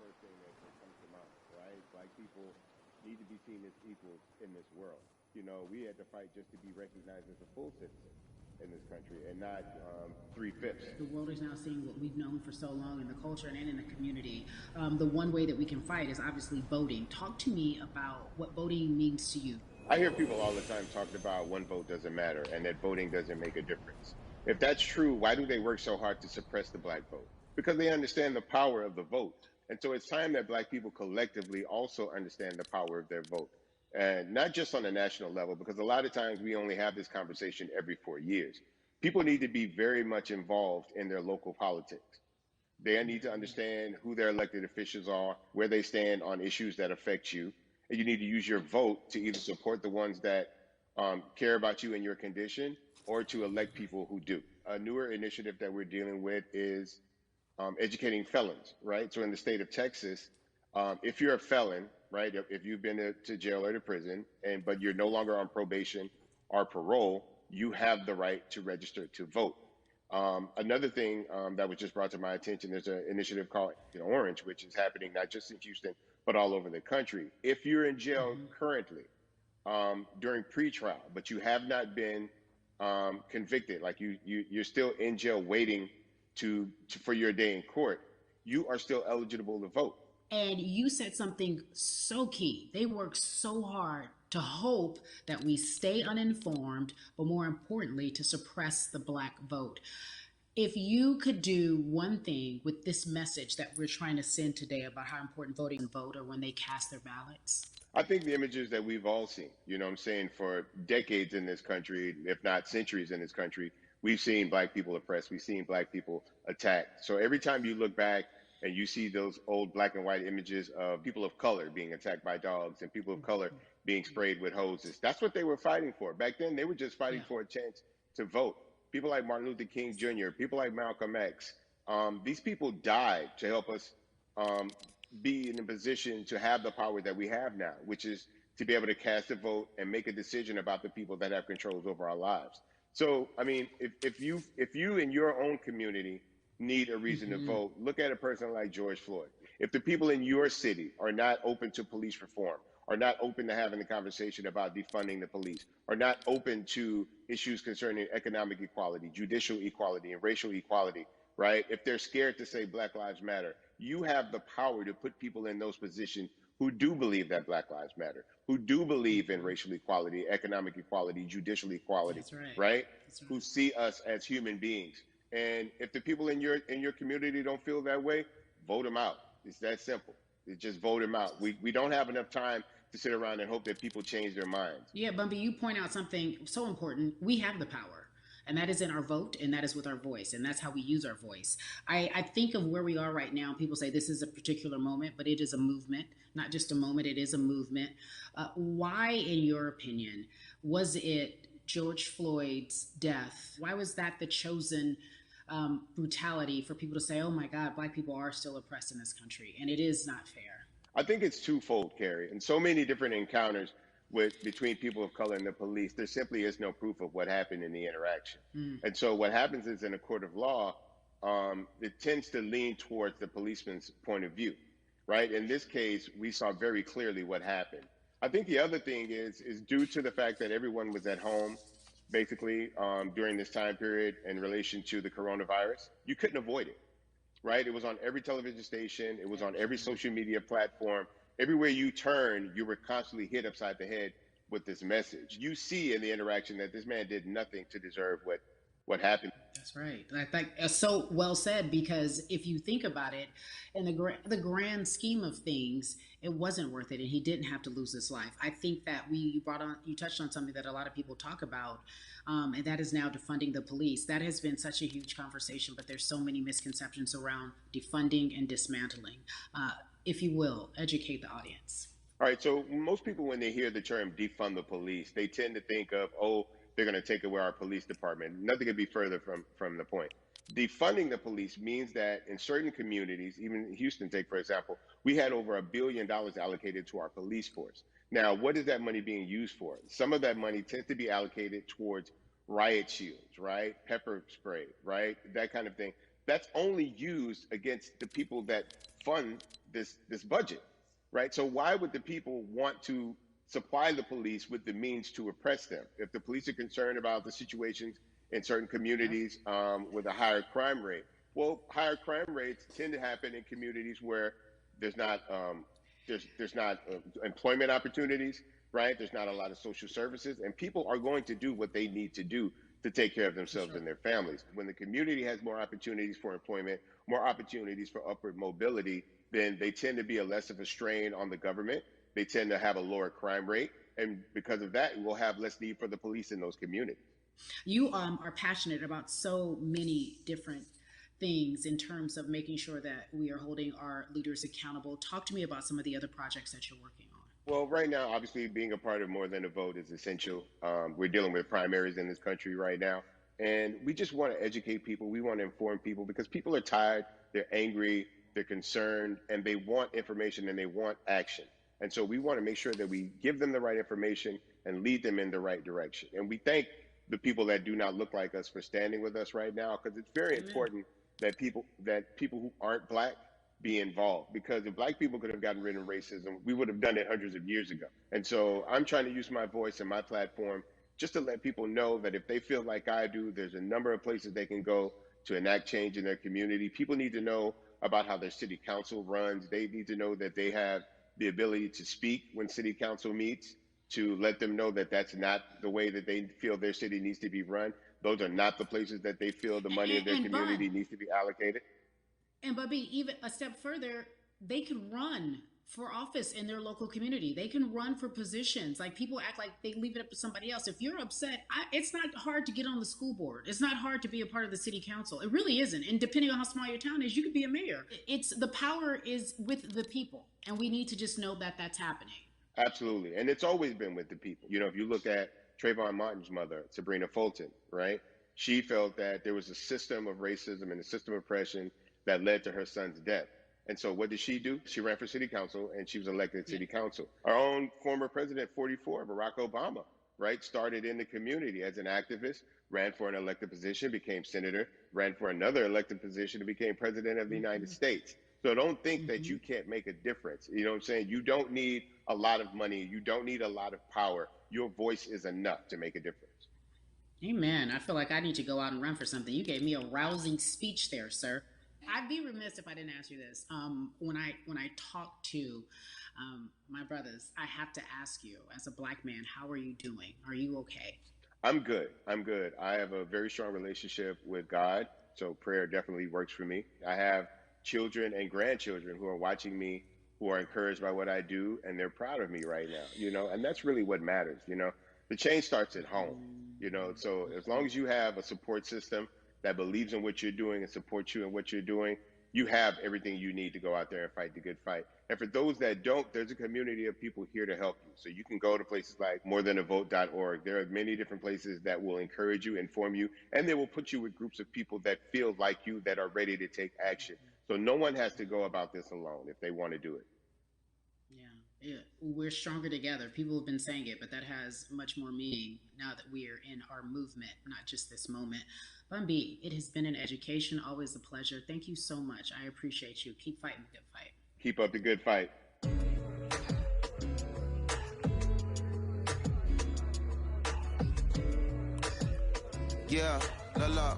first thing that comes to mind, right? Black people need to be seen as equals in this world. You know, we had to fight just to be recognized as a full citizen in this country and not three-fifths. The world is now seeing what we've known for so long in the culture and in the community. The one way that we can fight is obviously voting. Talk to me about what voting means to you. I hear people all the time talking about one vote doesn't matter and that voting doesn't make a difference. If that's true, why do they work so hard to suppress the black vote? Because they understand the power of the vote. And so it's time that black people collectively also understand the power of their vote. And not just on a national level, because a lot of times we only have this conversation every 4 years. People need to be very much involved in their local politics. They need to understand who their elected officials are, where they stand on issues that affect you. And you need to use your vote to either support the ones that care about you and your condition or to elect people who do. A newer initiative that we're dealing with is educating felons, right? So in the state of Texas, if you're a felon, right, if you've been to jail or to prison, but you're no longer on probation or parole, you have the right to register to vote. Another thing that was just brought to my attention, there's an initiative called Orange, which is happening not just in Houston, but all over the country. If you're in jail currently during pretrial, but you have not been convicted, like you're still in jail waiting for your day in court, you are still eligible to vote. And you said something so key. They work so hard to hope that we stay uninformed, but more importantly, to suppress the black vote. If you could do one thing with this message that we're trying to send today about how important voting and vote are when they cast their ballots. I think the images that we've all seen, you know what I'm saying, for decades in this country, if not centuries in this country, we've seen black people oppressed. We've seen black people attacked. So every time you look back and you see those old black and white images of people of color being attacked by dogs and people of color being sprayed with hoses, that's what they were fighting for. Back then, they were just fighting for a chance to vote. People like Martin Luther King Jr., people like Malcolm X, these people died to help us be in a position to have the power that we have now, which is to be able to cast a vote and make a decision about the people that have controls over our lives. So, I mean, if you in your own community need a reason to vote, look at a person like George Floyd. If the people in your city are not open to police reform, are not open to having a conversation about defunding the police, are not open to issues concerning economic equality, judicial equality, and racial equality, right? If they're scared to say Black Lives Matter, you have the power to put people in those positions who do believe that Black Lives Matter, who do believe in racial equality, economic equality, judicial equality, right? Who see us as human beings. And if the people in your community don't feel that way, vote them out. It's that simple. It's just vote them out. We don't have enough time to sit around and hope that people change their minds. Yeah, Bumpy, you point out something so important. We have the power, and that is in our vote, and that is with our voice, and that's how we use our voice. I think of where we are right now. People say this is a particular moment, but it is a movement, not just a moment. It is a movement. Why, in your opinion, was it George Floyd's death? Why was that the chosen brutality for people to say, oh my God, Black people are still oppressed in this country, and it is not fair? I think it's twofold, Carrie. In so many different encounters between people of color and the police, there simply is no proof of what happened in the interaction. And so what happens is in a court of law, it tends to lean towards the policeman's point of view, right? In this case, we saw very clearly what happened. I think the other thing is due to the fact that everyone was at home, basically, during this time period in relation to the coronavirus, you couldn't avoid it. Right? It was on every television station. It was on every social media platform. Everywhere you turn, you were constantly hit upside the head with this message. You see in the interaction that this man did nothing to deserve what happened. That's right. I think so well said, because if you think about it, in the grand scheme of things, it wasn't worth it, and he didn't have to lose his life. I think that you touched on something that a lot of people talk about, and that is now defunding the police. That has been such a huge conversation, but there's so many misconceptions around defunding and dismantling. If you will, educate the audience. All right. So most people, when they hear the term defund the police, they tend to think of, oh, they're going to take away our police department. Nothing could be further from the point. Defunding the police means that in certain communities, even Houston, take for example, we had over $1 billion allocated to our police force. Now, what is that money being used for? Some of that money tends to be allocated towards riot shields, right? Pepper spray, right? That kind of thing. That's only used against the people that fund this budget, right? So why would the people want to supply the police with the means to oppress them? If the police are concerned about the situations in certain Yep. communities with a higher crime rate, well, higher crime rates tend to happen in communities where there's not there's not employment opportunities, right? There's not a lot of social services, and people are going to do what they need to do to take care of For themselves sure. and their families. When the community has more opportunities for employment, more opportunities for upward mobility, then they tend to be a less of a strain on the government. They tend to have a lower crime rate, and because of that, we'll have less need for the police in those communities. You are passionate about so many different things in terms of making sure that we are holding our leaders accountable. Talk to me about some of the other projects that you're working on. Well, right now, obviously, being a part of More Than a Vote is essential. We're dealing with primaries in this country right now, and we just want to educate people. We want to inform people because people are tired, they're angry, they're concerned, and they want information and they want action. And so we want to make sure that we give them the right information and lead them in the right direction. And we thank the people that do not look like us for standing with us right now because it's very Amen. important that people who aren't black be involved because if black people could have gotten rid of racism, we would have done it hundreds of years ago. And so I'm trying to use my voice and my platform just to let people know that if they feel like I do, there's a number of places they can go to enact change in their community. People need to know about how their city council runs. They need to know that they have the ability to speak when city council meets, to let them know that that's not the way that they feel their city needs to be run. Those are not the places that they feel the money of their And Bun, community needs to be allocated. and Bubby, even a step further, they can run for office in their local community. They can run for positions. Like people act like they leave it up to somebody else. If you're upset, it's not hard to get on the school board. It's not hard to be a part of the city council. It really isn't. And depending on how small your town is, you could be a mayor. It's the power is with the people, and we need to just know that that's happening. Absolutely. And it's always been with the people. You know, if you look at Trayvon Martin's mother, Sabrina Fulton, right? She felt that there was a system of racism and a system of oppression that led to her son's death. And so what did she do? She ran for city council and she was elected Yeah. city council. Our own former president, 44, Barack Obama, right? Started in the community as an activist, ran for an elected position, became senator, ran for another elected position, and became president of the United Mm-hmm. States. So don't think that Mm-hmm. you can't make a difference. You know what I'm saying? You don't need a lot of money. You don't need a lot of power. Your voice is enough to make a difference. Amen. I feel like I need to go out and run for something. You gave me a rousing speech there, sir. I'd be remiss if I didn't ask you this. When I talk to my brothers, I have to ask you, as a black man, how are you doing? Are you okay? I'm good. I'm good. I have a very strong relationship with God. So prayer definitely works for me. I have children and grandchildren who are watching me, who are encouraged by what I do, and they're proud of me right now, and that's really what matters. The change starts at home, so as long as you have a support system that believes in what you're doing and supports you in what you're doing, you have everything you need to go out there and fight the good fight. And for those that don't, there's a community of people here to help you. So you can go to places like morethanavote.org. There are many different places that will encourage you, inform you, and they will put you with groups of people that feel like you, that are ready to take action. So no one has to go about this alone if they want to do it. Yeah, yeah. We're stronger together. People have been saying it, but that has much more meaning now that we are in our movement, not just this moment. Bumby, it has been an education, always a pleasure. Thank you so much. I appreciate you. Keep fighting the good fight. Keep up the good fight. Yeah, la la.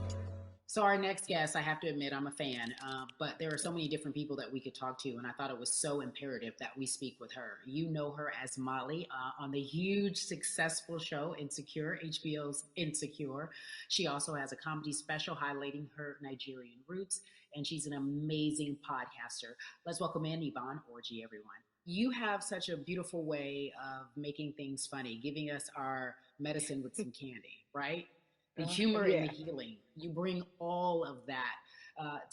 So our next guest, I have to admit, I'm a fan, but there are so many different people that we could talk to, and I thought it was so imperative that we speak with her. You know her as Molly on the huge, successful show Insecure, HBO's Insecure. She also has a comedy special highlighting her Nigerian roots, and she's an amazing podcaster. Let's welcome in Yvonne Orji, everyone. You have such a beautiful way of making things funny, giving us our medicine with some candy, right? The humor and the Yeah. healing. You bring all of that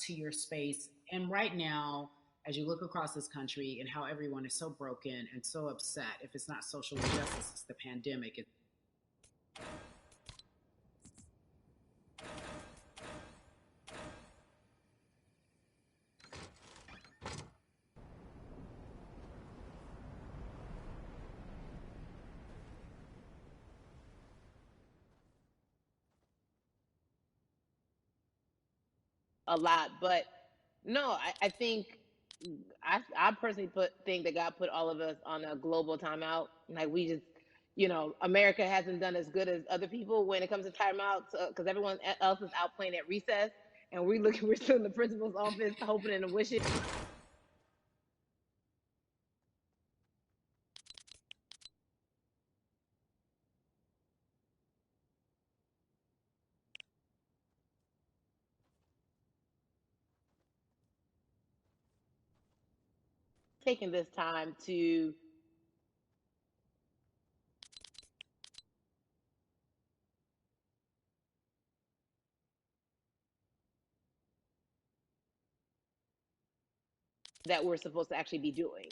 to your space. And right now, as you look across this country and how everyone is so broken and so upset, if it's not social injustice, it's the pandemic. A lot. But no, I think I personally think that God put all of us on a global timeout. Like we just, America hasn't done as good as other people when it comes to timeouts because everyone else is out playing at recess, and we're still in the principal's office hoping and wishing. Taking this time to that we're supposed to actually be doing.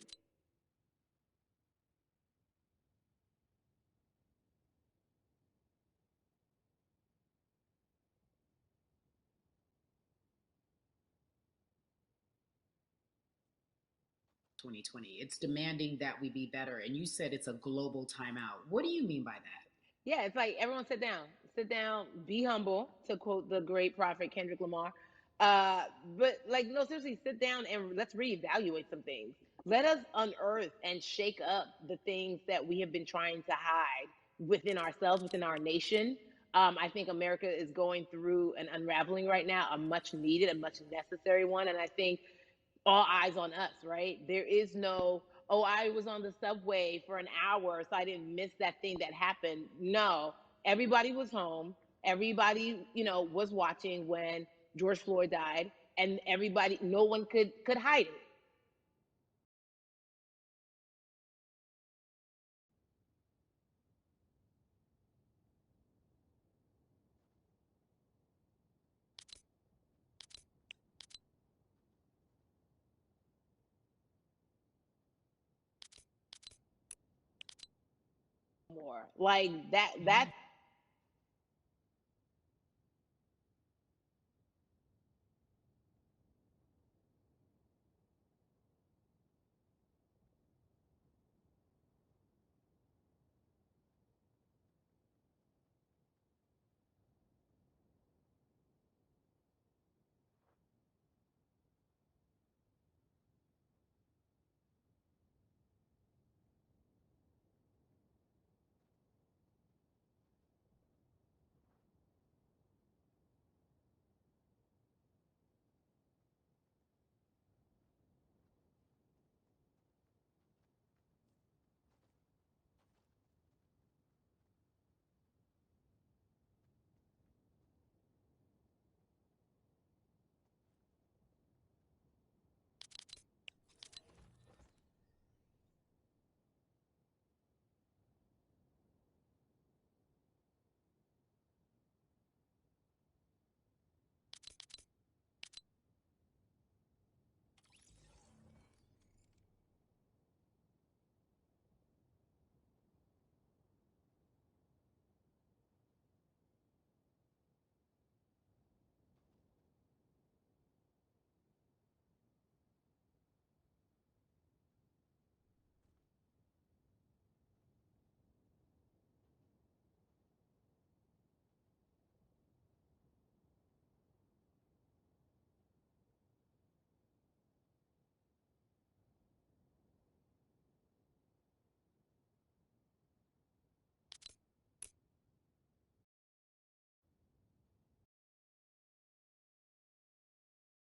2020. It's demanding that we be better. And you said it's a global timeout. What do you mean by that? Yeah, it's like everyone sit down, be humble, to quote the great prophet Kendrick Lamar. But like, no, seriously, sit down and let's reevaluate some things. Let us unearth and shake up the things that we have been trying to hide within ourselves, within our nation. I think America is going through an unraveling right now, a much needed, a much necessary one. And I think all eyes on us, right? There is no, oh, I was on the subway for an hour, so I didn't miss that thing that happened. No, everybody was home. Everybody, was watching when George Floyd died, and everybody, no one could hide it. More like that. Yeah. That's